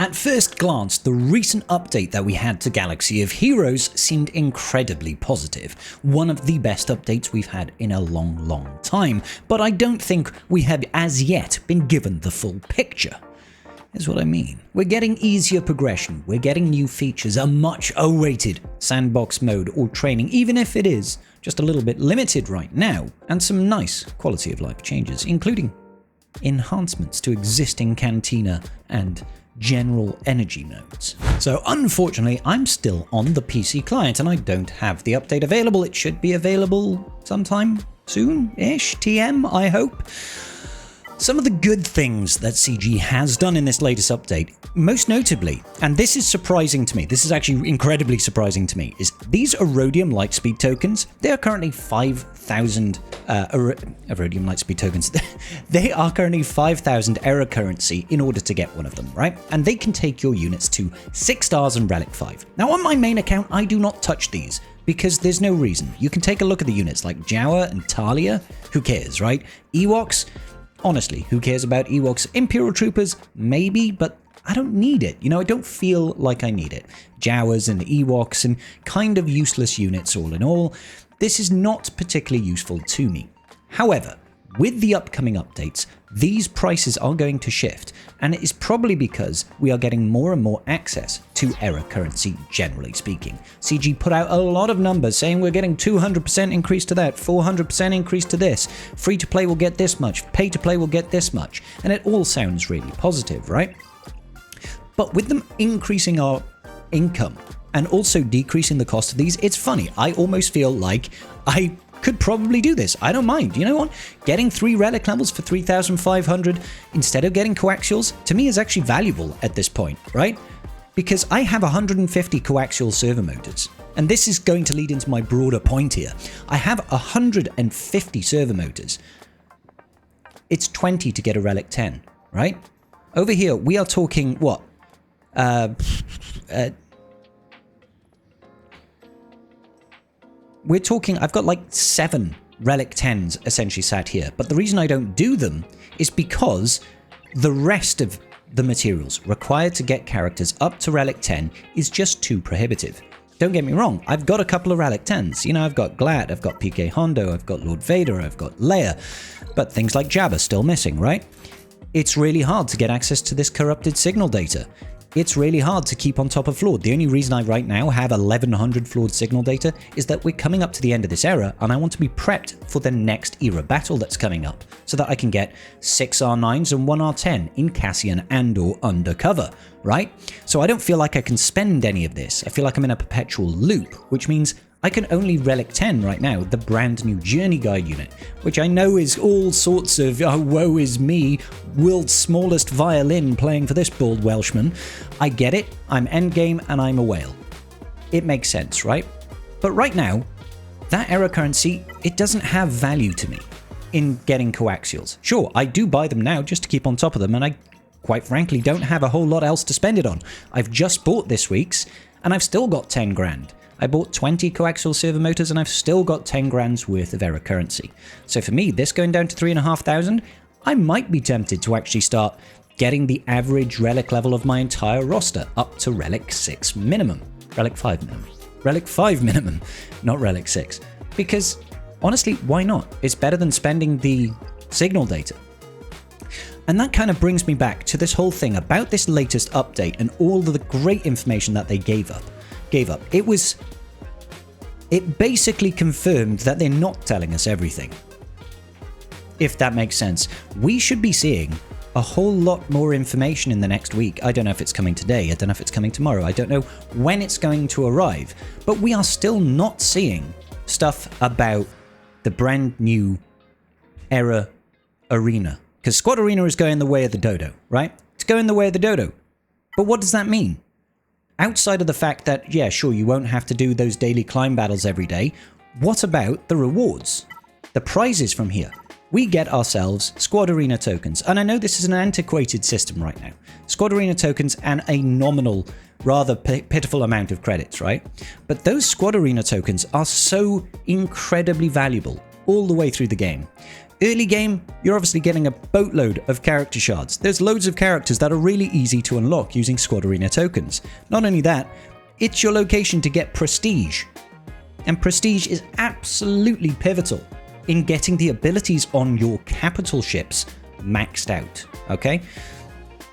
At first glance, the recent update that we had to Galaxy of Heroes seemed incredibly positive. One of the best updates we've had in a long time, but I don't think we have as yet been given the full picture. Is what I mean. We're getting easier progression, we're getting new features, a much awaited sandbox mode or training, even if it is just a little bit limited right now, and some nice quality of life changes, including enhancements to existing Cantina and general energy nodes. So unfortunately, I'm still on the PC client and I don't have the update available. It should be available sometime soon-ish, TM, I hope. Some of the good things that CG has done in this latest update, most notably, and this is surprising to me, this is actually incredibly surprising to me, is these Aurodium lightspeed tokens. They are currently 5,000 Aurodium lightspeed tokens. They are currently 5,000 error currency in order to get one of them, right? And they can take your units to 6 stars and Relic 5. Now on my main account, I do not touch these because there's no reason. You can take a look at the units like Jawa and Talia. Who cares, right? Ewoks. Honestly, who cares about Ewoks? Imperial Troopers, maybe, but I don't need it. You know, I don't feel like I need it. Jawas and Ewoks and kind of useless units all in all. This is not particularly useful to me. However, with the upcoming updates, these prices are going to shift, and it is probably because we are getting more and more access to error currency, generally speaking. CG put out a lot of numbers saying we're getting 200% increase to that, 400% increase to this, free to play will get this much, pay to play will get this much, and it all sounds really positive, right? But with them increasing our income and also decreasing the cost of these, it's funny. I almost feel like I could probably do this. I don't mind. You know what? Getting 3 relic levels for 3,500 instead of getting coaxials, to me is actually valuable at this point, right? Because I have 150 coaxial servo motors. And this is going to lead into my broader point here. I have 150 servo motors. It's 20 to get a relic 10, right? Over here, we are talking what? We're talking, I've got like 7 Relic 10s essentially sat here, but the reason I don't do them is because the rest of the materials required to get characters up to Relic 10 is just too prohibitive. Don't get me wrong, I've got a couple of Relic 10s. You know, I've got Glad, I've got PK Hondo, I've got Lord Vader, I've got Leia, but things like Jabba still missing, right? It's really hard to get access to this corrupted signal data. It's really hard to keep on top of Flawed. The only reason I right now have 1100 Flawed signal data is that we're coming up to the end of this era and I want to be prepped for the next era battle that's coming up so that I can get 6 R9s and 1 R10 in Cassian and or undercover, right? So I don't feel like I can spend any of this. I feel like I'm in a perpetual loop, which means I can only Relic 10 right now, the brand new Journey Guide unit, which I know is all sorts of, oh, woe is me, world's smallest violin playing for this bald Welshman. I get it, I'm endgame and I'm a whale. It makes sense, right? But right now, that error currency, it doesn't have value to me in getting coaxials. Sure, I do buy them now just to keep on top of them, and I quite frankly don't have a whole lot else to spend it on. I've just bought this week's, and I've still got 10 grand. I bought 20 coaxial servo motors and I've still got 10 grand's worth of error currency. So for me, this going down to 3,500, I might be tempted to actually start getting the average relic level of my entire roster up to Relic 6 minimum. Relic 5 minimum. Relic 5 minimum, not Relic 6. Because honestly, why not? It's better than spending the signal data. And that kind of brings me back to this whole thing about this latest update and all of the great information that they gave up. It basically confirmed that they're not telling us everything. If that makes sense. We should be seeing a whole lot more information in the next week. I don't know if it's coming today. I don't know if it's coming tomorrow. I don't know when it's going to arrive. But we are still not seeing stuff about the brand new Era Arena. Because Squad Arena is going the way of the dodo, right? It's going the way of the dodo. But what does that mean? Outside of the fact that, yeah, sure, you won't have to do those daily climb battles every day, what about the rewards? The prizes from here? We get ourselves Squad Arena tokens, and I know this is an antiquated system right now. Squad Arena tokens and a nominal, rather pitiful amount of credits, right? But those Squad Arena tokens are so incredibly valuable all the way through the game. Early game, you're obviously getting a boatload of character shards. There's loads of characters that are really easy to unlock using Squad Arena tokens. Not only that, it's your location to get prestige. And prestige is absolutely pivotal in getting the abilities on your capital ships maxed out, okay?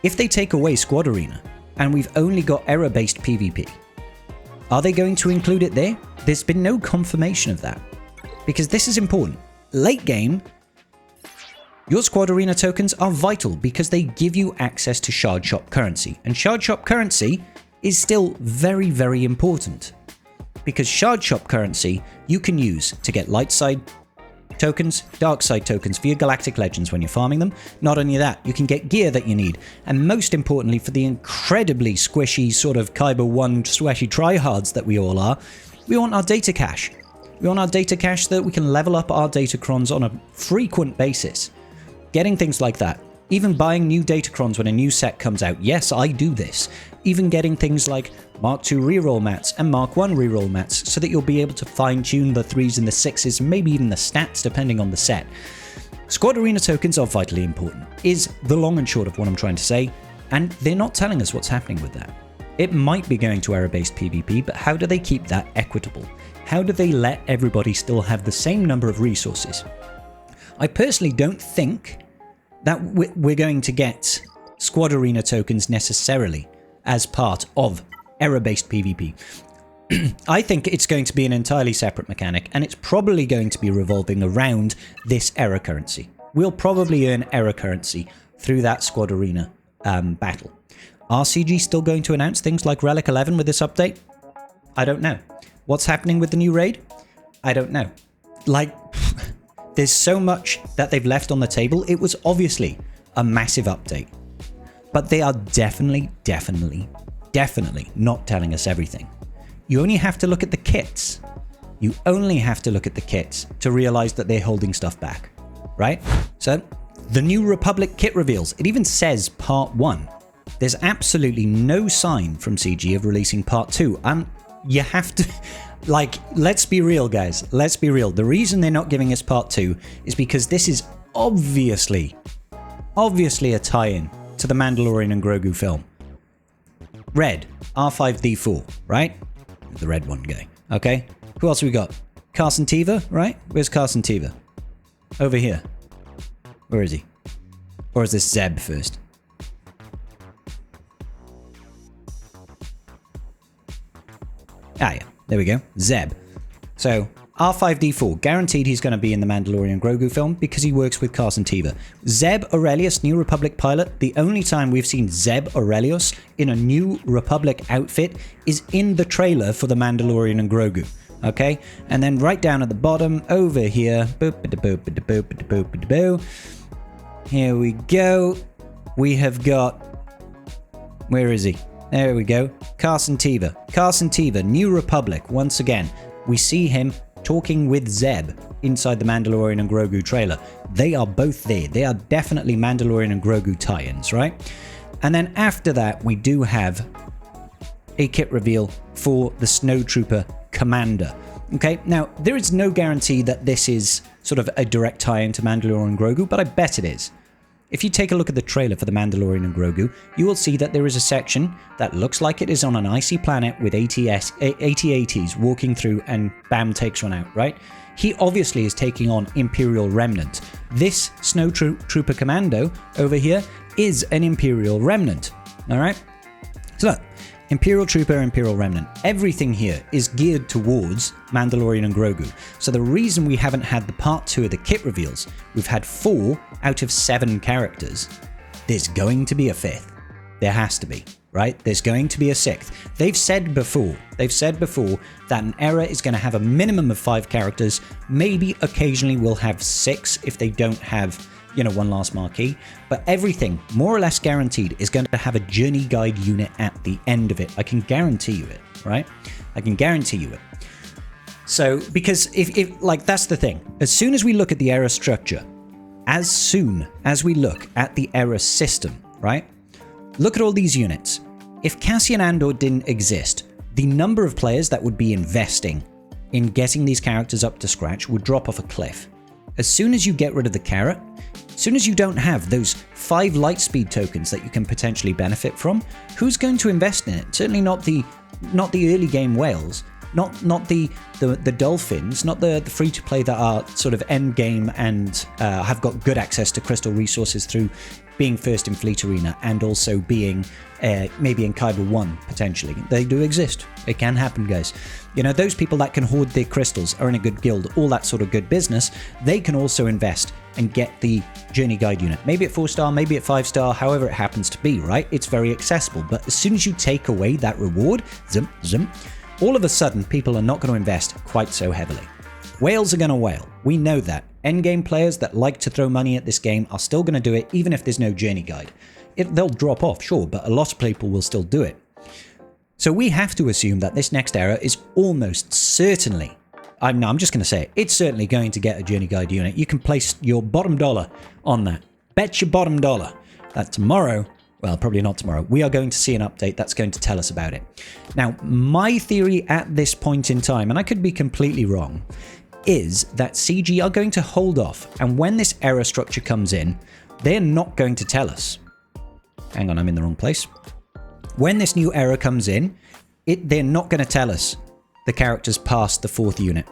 If they take away Squad Arena, and we've only got error-based PvP, are they going to include it there? There's been no confirmation of that. Because this is important. Late game, your Squad Arena tokens are vital because they give you access to Shard Shop currency. And Shard Shop currency is still very, very important. Because Shard Shop currency you can use to get light side tokens, dark side tokens for your Galactic Legends when you're farming them. Not only that, you can get gear that you need. And most importantly, for the incredibly squishy sort of Kyber 1 sweaty tryhards that we all are, we want our data cache. We want our data cache so that we can level up our datacrons on a frequent basis. Getting things like that. Even buying new datacrons when a new set comes out. Yes, I do this. Even getting things like Mark II reroll mats and Mark I reroll mats so that you'll be able to fine-tune the 3s and the 6s, maybe even the stats depending on the set. Squad Arena tokens are vitally important, is the long and short of what I'm trying to say, and they're not telling us what's happening with that. It might be going to error-based PvP, but how do they keep that equitable? How do they let everybody still have the same number of resources? I personally don't think that we're going to get Squad Arena tokens necessarily as part of error-based PvP. I think it's going to be an entirely separate mechanic, and it's probably going to be revolving around this error currency. We'll probably earn error currency through that Squad Arena battle. Are CG still going to announce things like Relic 11 with this update? I don't know. What's happening with the new raid? I don't know. Like, there's so much that they've left on the table. It was obviously a massive update. But they are definitely not telling us everything. You only have to look at the kits. You only have to look at the kits to realize that they're holding stuff back, right? So, the New Republic kit reveals. It even says Part 1. There's absolutely no sign from CG of releasing Part 2. You have to... Like, let's be real, guys. Let's be real. The reason they're not giving us Part 2 is because this is obviously a tie-in to the Mandalorian and Grogu film. Red, R5D4, right? The red one guy. Okay. Who else we got? Carson Teva, right? Where's Carson Teva? Over here. Where is he? Or is this Zeb first? Ah, yeah. There we go. Zeb. So, R5D4, guaranteed he's going to be in the Mandalorian Grogu film because he works with Carson Teva. Zeb Aurelius, New Republic pilot. The only time we've seen Zeb Aurelius in a New Republic outfit is in the trailer for the Mandalorian and Grogu. Okay? And then right down at the bottom, over here, here we go. We have got... Where is he? There we go. Carson Teva. Carson Teva, New Republic. Once again, we see him talking with Zeb inside the Mandalorian and Grogu trailer. They are both there. They are definitely Mandalorian and Grogu tie-ins, right? And then after that, we do have a kit reveal for the Snowtrooper Commander. Okay, now, there is no guarantee that this is sort of a direct tie-in to Mandalorian and Grogu, but I bet it is. If you take a look at the trailer for the Mandalorian and Grogu, you will see that there is a section that looks like it is on an icy planet with AT-ATs walking through and bam, takes one out, right? He obviously is taking on Imperial Remnant. This Snowtrooper Commando over here is an Imperial Remnant, all right? So look, Imperial Trooper, Imperial Remnant. Everything here is geared towards Mandalorian and Grogu. So the reason we haven't had the part 2 of the kit reveals, we've had 4 out of 7 characters. There's going to be a 5th. There has to be, right? There's going to be a 6th. They've said before that an era is going to have a minimum of 5 characters. Maybe occasionally we'll have 6 if they don't have, you know, one last marquee, but everything more or less guaranteed is going to have a journey guide unit at the end of it. I can guarantee you it, right? I can guarantee you it. So, because if like, that's the thing. As soon as we look at the era structure, as soon as we look at the era system, right? Look at all these units. If Cassian Andor didn't exist, the number of players that would be investing in getting these characters up to scratch would drop off a cliff. as soon as you get rid of the carrot, as soon as you don't have those 5 lightspeed tokens that you can potentially benefit from, who's going to invest in it? Certainly not the early game whales, not the dolphins, not the free-to-play that are sort of end game and have got good access to crystal resources through being first in Fleet Arena and also being maybe in Kyber 1 potentially. They do exist. It can happen, guys. You know, those people that can hoard their crystals are in a good guild, all that sort of good business. They can also invest and get the Journey Guide unit. Maybe at 4-star, maybe at 5-star, however it happens to be, right? It's very accessible. But as soon as you take away that reward, all of a sudden people are not going to invest quite so heavily. Whales are going to whale. We know that. Endgame players that like to throw money at this game are still going to do it even if there's no Journey Guide. They'll drop off, sure, but a lot of people will still do it. So we have to assume that this next era is almost certainly, I'm just going to say it, it's certainly going to get a Journey Guide unit. You can place your bottom dollar on that. Bet your bottom dollar that tomorrow, well, probably not tomorrow, we are going to see an update that's going to tell us about it. Now, my theory at this point in time, and I could be completely wrong, is that CG are going to hold off, and when this error structure comes in, they're not going to tell us. Hang on, I'm in the wrong place. When this new error comes in, they're not going to tell us the characters past the 4th unit.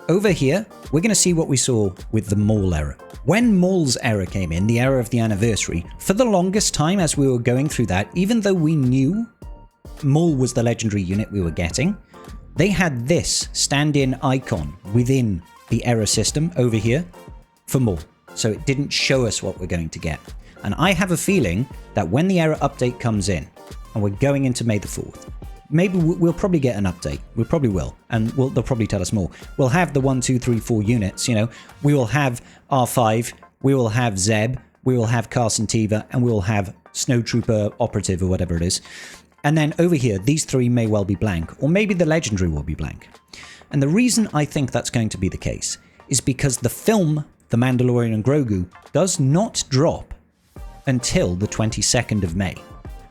Over here, we're going to see what we saw with the Maul error. When Maul's error came in, the error of the anniversary, for the longest time as we were going through that, even though we knew Maul was the legendary unit we were getting, they had this stand-in icon within the error system over here for Maul. So it didn't show us what we're going to get. And I have a feeling that when the error update comes in, and we're going into May the 4th, maybe we'll probably get an update. We probably will. And they'll probably tell us more. We'll have the 1, 2, 3, 4 units, you know. We will have R5, we will have Zeb, we will have Carson Teva, and we will have Snowtrooper Operative or whatever it is. And then over here, these 3 may well be blank, or maybe the legendary will be blank. And the reason I think that's going to be the case is because the film, The Mandalorian and Grogu, does not drop until the 22nd of May.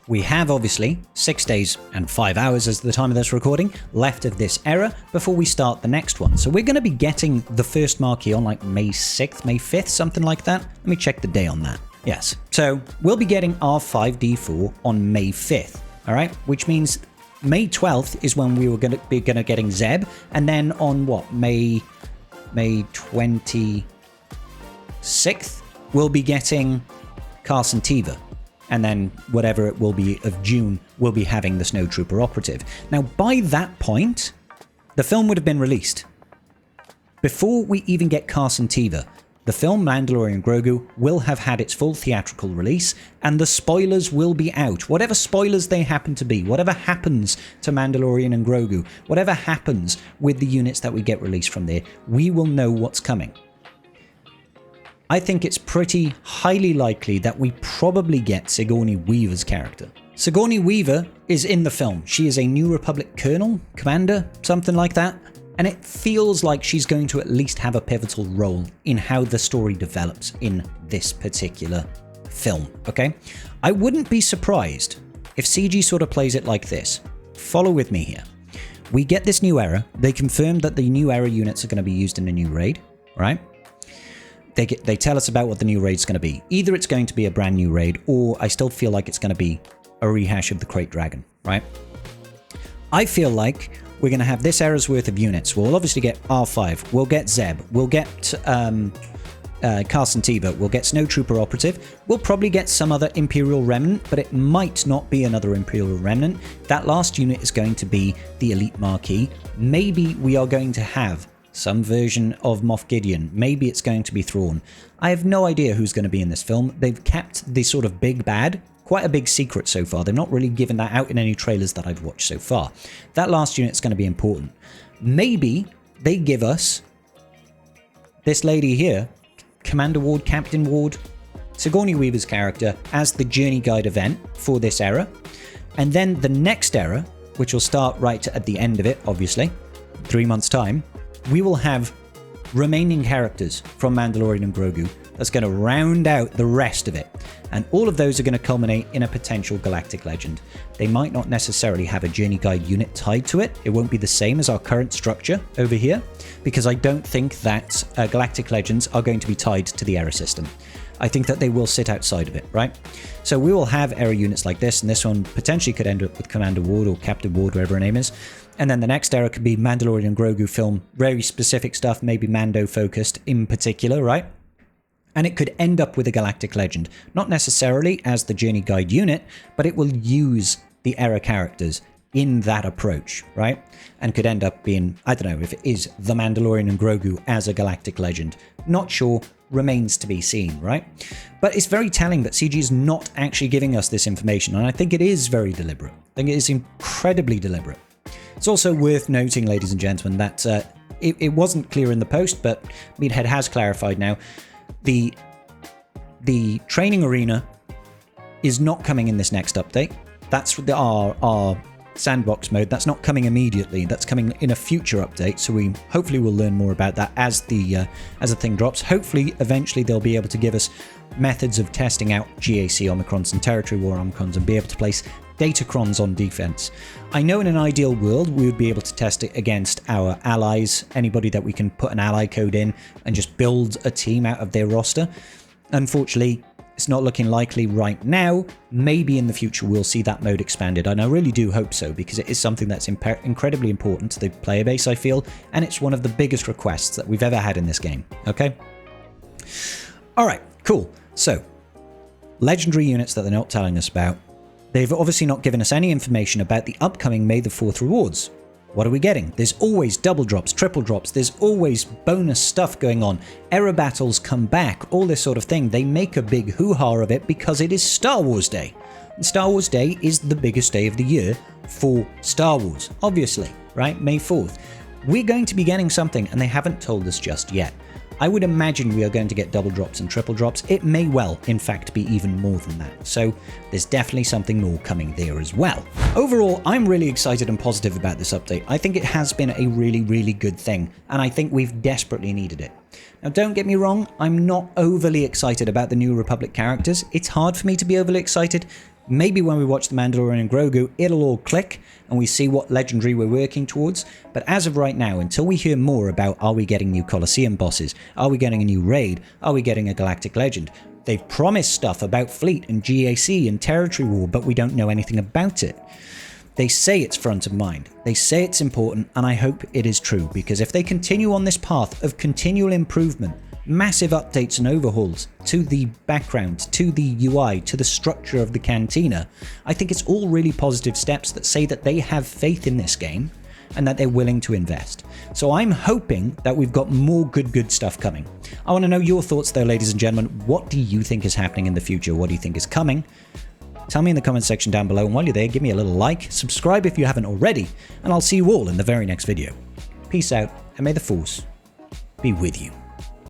We have obviously 6 days and 5 hours as the time of this recording left of this era before we start the next one. So we're going to be getting the first marquee on like May 6th, May 5th, something like that. Let me check the day on that. Yes. So we'll be getting R5D4 on May 5th. All right. Which means May 12th is when we were going to be getting Zeb. And then on what? May 26th, we'll be getting Carson Teva. And then whatever it will be of June, we'll be having the Snowtrooper Operative. Now, by that point, the film would have been released. Before we even get Carson Teva, the film Mandalorian Grogu will have had its full theatrical release, and the spoilers will be out. Whatever spoilers they happen to be, whatever happens to Mandalorian and Grogu, whatever happens with the units that we get released from there, we will know what's coming. I think it's pretty highly likely that we probably get Sigourney Weaver's character. Sigourney Weaver is in the film. She is a New Republic colonel, commander, something like that. And it feels like she's going to at least have a pivotal role in how the story develops in this particular film, okay? I wouldn't be surprised if CG sort of plays it like this. Follow with me here. We get this new era. They confirmed that the new era units are going to be used in a new raid, right? They tell us about what the new raid's going to be. Either it's going to be a brand new raid, or I still feel like it's going to be a rehash of the Crate Dragon, right? I feel like we're going to have this era's worth of units. We'll obviously get R5, we'll get Zeb, we'll get Carson Teva, we'll get Snowtrooper Operative, we'll probably get some other Imperial Remnant, but it might not be another Imperial Remnant. That last unit is going to be the Elite Marquee. Maybe we are going to have some version of Moff Gideon. Maybe it's going to be Thrawn. I have no idea who's going to be in this film. They've kept the sort of big bad quite a big secret so far. They've not really given that out in any trailers that I've watched so far. That last unit's going to be important. Maybe they give us this lady here, Commander Ward, Captain Ward, Sigourney Weaver's character as the Journey Guide event for this era. And then the next era, which will start right at the end of it, obviously, 3 months' time, we will have remaining characters from Mandalorian and Grogu that's going to round out the rest of it. And all of those are going to culminate in a potential galactic legend. They might not necessarily have a Journey Guide unit tied to it. It won't be the same as our current structure over here, because I don't think that Galactic Legends are going to be tied to the era system. I think that they will sit outside of it, right? So we will have era units like this, and this one potentially could end up with Commander Ward or Captain Ward, whatever her name is. And then the next era could be Mandalorian Grogu film, very specific stuff, maybe Mando focused in particular, right? And it could end up with a Galactic Legend, not necessarily as the Journey Guide unit, but it will use the era characters in that approach, right? And could end up being, I don't know if it is the Mandalorian and Grogu as a Galactic Legend. Not sure, remains to be seen, right? But it's very telling that CG is not actually giving us this information, and I think it is very deliberate. I think it is incredibly deliberate. It's also worth noting, ladies and gentlemen, that it wasn't clear in the post, but Meathead has clarified now. The training arena is not coming in this next update. That's our sandbox mode. That's not coming immediately. That's coming in a future update. So we hopefully will learn more about that as the thing drops. Hopefully, eventually they'll be able to give us methods of testing out GAC Omicrons and Territory War Omicrons and be able to place Datacrons on defense. I know in an ideal world we would be able to test it against our allies, anybody that we can put an ally code in and just build a team out of their roster. Unfortunately, it's not looking likely right now. Maybe in the future we'll see that mode expanded, and I really do hope so, because it is something that's incredibly important to the player base, I feel, and it's one of the biggest requests that we've ever had in this game, okay? Alright, cool. So, legendary units that they're not telling us about. They've obviously not given us any information about the upcoming May the 4th rewards. What are we getting? There's always double drops, triple drops, there's always bonus stuff going on. Era battles come back, all this sort of thing. They make a big hoo-ha of it because it is Star Wars Day. And Star Wars Day is the biggest day of the year for Star Wars, obviously, right? May 4th. We're going to be getting something, and they haven't told us just yet. I would imagine we are going to get double drops and triple drops. It may well, in fact, be even more than that. So there's definitely something more coming there as well. Overall, I'm really excited and positive about this update. I think it has been a really, really good thing, and I think we've desperately needed it. Now, don't get me wrong, I'm not overly excited about the New Republic characters. It's hard for me to be overly excited. Maybe when we watch The Mandalorian and Grogu, it'll all click and we see what legendary we're working towards. But as of right now, until we hear more about are we getting new Colosseum bosses, are we getting a new raid, are we getting a Galactic Legend, they've promised stuff about Fleet and GAC and Territory War, but we don't know anything about it. They say it's front of mind, they say it's important, and I hope it is true, because if they continue on this path of continual improvement, massive updates and overhauls to the background, to the UI, to the structure of the cantina, I think it's all really positive steps that say that they have faith in this game and that they're willing to invest. So I'm hoping that we've got more good stuff coming. I want to know your thoughts though, ladies and gentlemen. What do you think is happening in the future? What do you think is coming? Tell me in the comment section down below, and while you're there, give me a little like, subscribe if you haven't already, and I'll see you all in the very next video. Peace out, and may the Force be with you.